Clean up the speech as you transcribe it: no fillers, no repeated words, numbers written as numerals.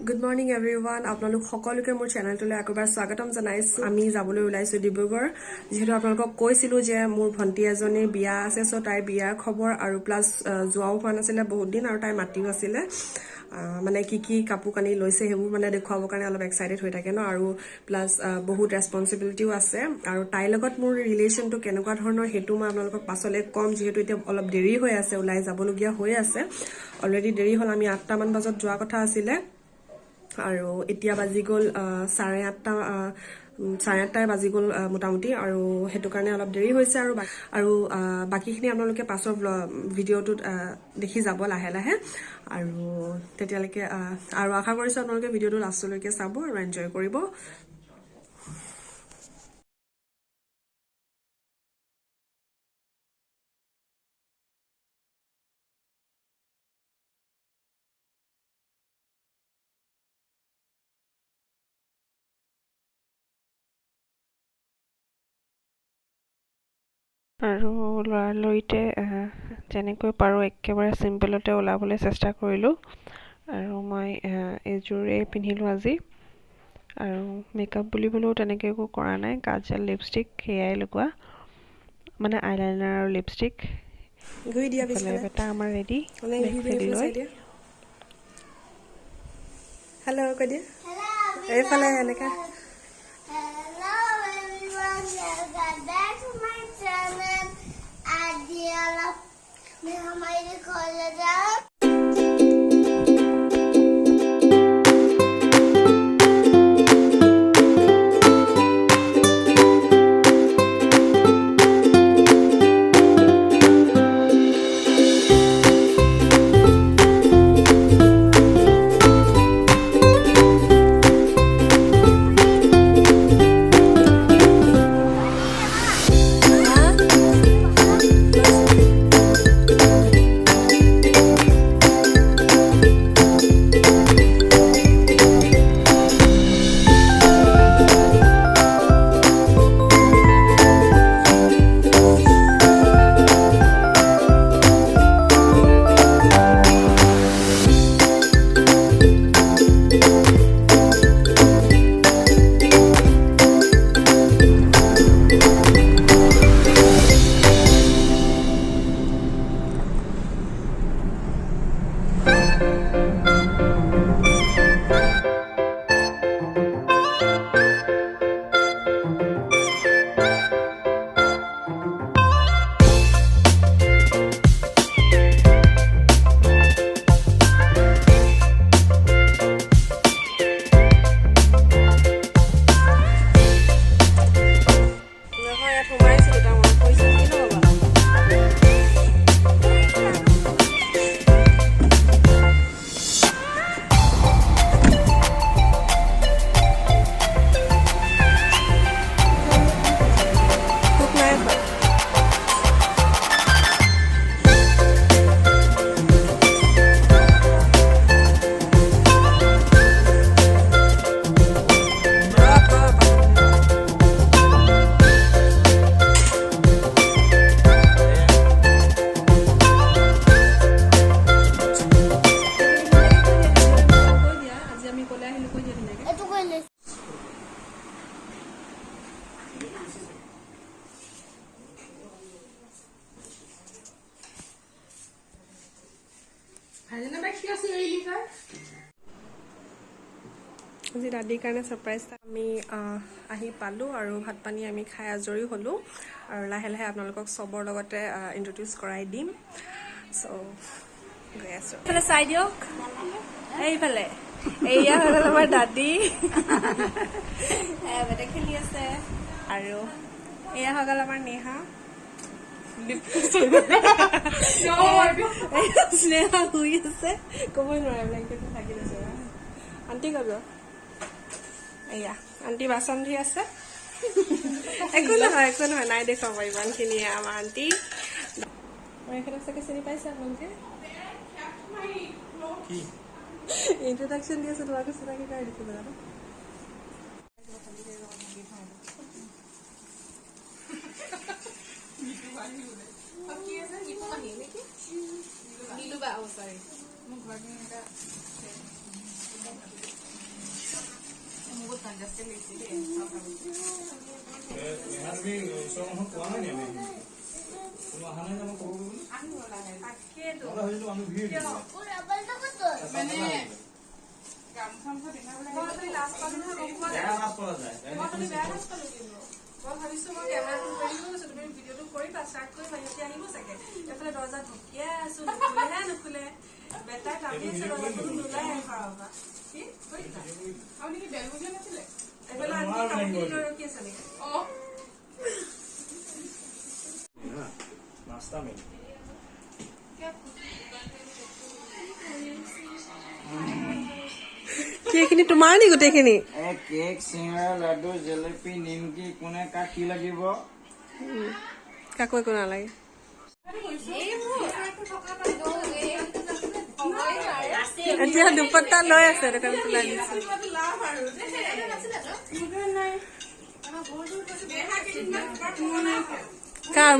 Good morning everyone. আপোনালোক সকলোকে মোৰ চেনেলটোলৈ আকবাৰ স্বাগতম জনাইছো। আমি যাবলৈ ওলাইছো ডিব্ৰুগড়। যেহেতু আপোনালোকক কৈছিলো যে মোৰ ভণ্টি এজনীৰ বিয়া আছে, সো তাইৰ বিয়াৰ খবৰ আৰু প্লাস যোৱাও হোৱা নাছিলে বহুত দিন আৰু তাই মাতিও আছিলে। মানে কি কাপোৰ কানি লৈছে হেবোৰ মানে দেখুৱাবৰ কাৰণে অলপ এক্সাইটেড হৈ থাকে ন, আৰু প্লাস বহুত ৰেসপন্সিবিলিটিও আছে। আৰু তাইৰ লগত মোৰ ৰিলেশনটো কেনেকুৱা ধৰণৰ হেতু মই আপোনালোকক পাছলে কম, যেহেতু এতিয়া অলপ দেৰি হৈ আছে, ওলাই যাবলগীয়া হৈ আছে। অলৰেডি দেৰি হ'ল, আমি 8টা মান বজাত যোৱা কথা আছিলে আৰু এতিয়া বাজি গ'ল 8:30 বাজি গ'ল মোটামুটি, আৰু হেতু কাৰণে অলপ দেৰি হৈছে। আৰু বাকিখিনি আপোনালোকে পাছৰ ভিডিঅ'টোত দেখি যাব লাহে লাহে। আৰু তেতিয়ালৈকে আৰু আশা কৰিছো আপোনালোকে ভিডিঅ'টো লাষ্টলৈকে চাব আৰু এনজয় কৰিব। আৰু লৰালৰিতে যেনেকৈ পাৰোঁ একেবাৰে চিম্পলতে ওলাবলৈ চেষ্টা কৰিলোঁ। আৰু মই এইযোৰেই পিন্ধিলোঁ আজি। আৰু মেকআপ বুলিবলৈও তেনেকৈ একো কৰা নাই, কাজল লিপষ্টিক সেয়াই লগোৱা, মানে আইলাইনাৰ আৰু লিপষ্টিক। বেটা আমাৰ ৰেডি, হেল্ল' কৈ দিয়া এইফালে এনেকা। আজি দাদিৰ কাৰণে ছাৰপ্ৰাইজ। আমি আহি পালোঁ আৰু ভাত পানী আমি খাই আজৰি হ'লোঁ, আৰু লাহে লাহে আপোনালোকক চবৰ লগতে ইন্ট্ৰডিউচ কৰাই দিম। চ' গৈ আছোঁ, এইফালে চাই দিয়ক, এইফালে এয়া হৈ গ'ল আমাৰ দাদী বেটা খেলি আছে, আৰু এয়া হৈ গ'ল আমাৰ নেহা, স্নেহা শুই আছে, ক'বই নোৱাৰে ব্লেংকেটটো থাকি আছে। আণ্টি ক'ব, এয়া আণ্টি বাচন ধুই আছে। একো নহয় নাই দেখুৱাব ইমানখিনিয়ে আমাৰ আণ্টি। এখেতক চাগে চিনি পাইছে আপোনালোকে, ইন্ট্ৰডাকশ্যন দি আছে, তোমাকে চিনাকি কৰাই দিছো জানো। মই ভাবিছো মই কেমেৰাটো কৰি লৈছো তুমি ভিডিঅ'টো কৰিবা ষ্টাৰ্ট কৰিবা সিহঁতে আহিব চাগে এইফালে দৰ্জা ঢকিয়াই আছো নুখুলে বেটাই কাটি আছে দৰ্জাটো নোলাই পাৰবা কি কৰিছা আৰু নেকি বেল বুজা নাছিলে এইফালে আনি কাটি ৰখি আছে নেকি नाश्ता में কেখিনি তোমাৰ নি গোটেইখিনি केक सिंगड़ा लड्डू जलेबी निमकी कोने का की লাগিব কাকো একো নালাগে এতিয়া দুপট্টা লৈ আছে দোকান খোলা দিছে কাৰ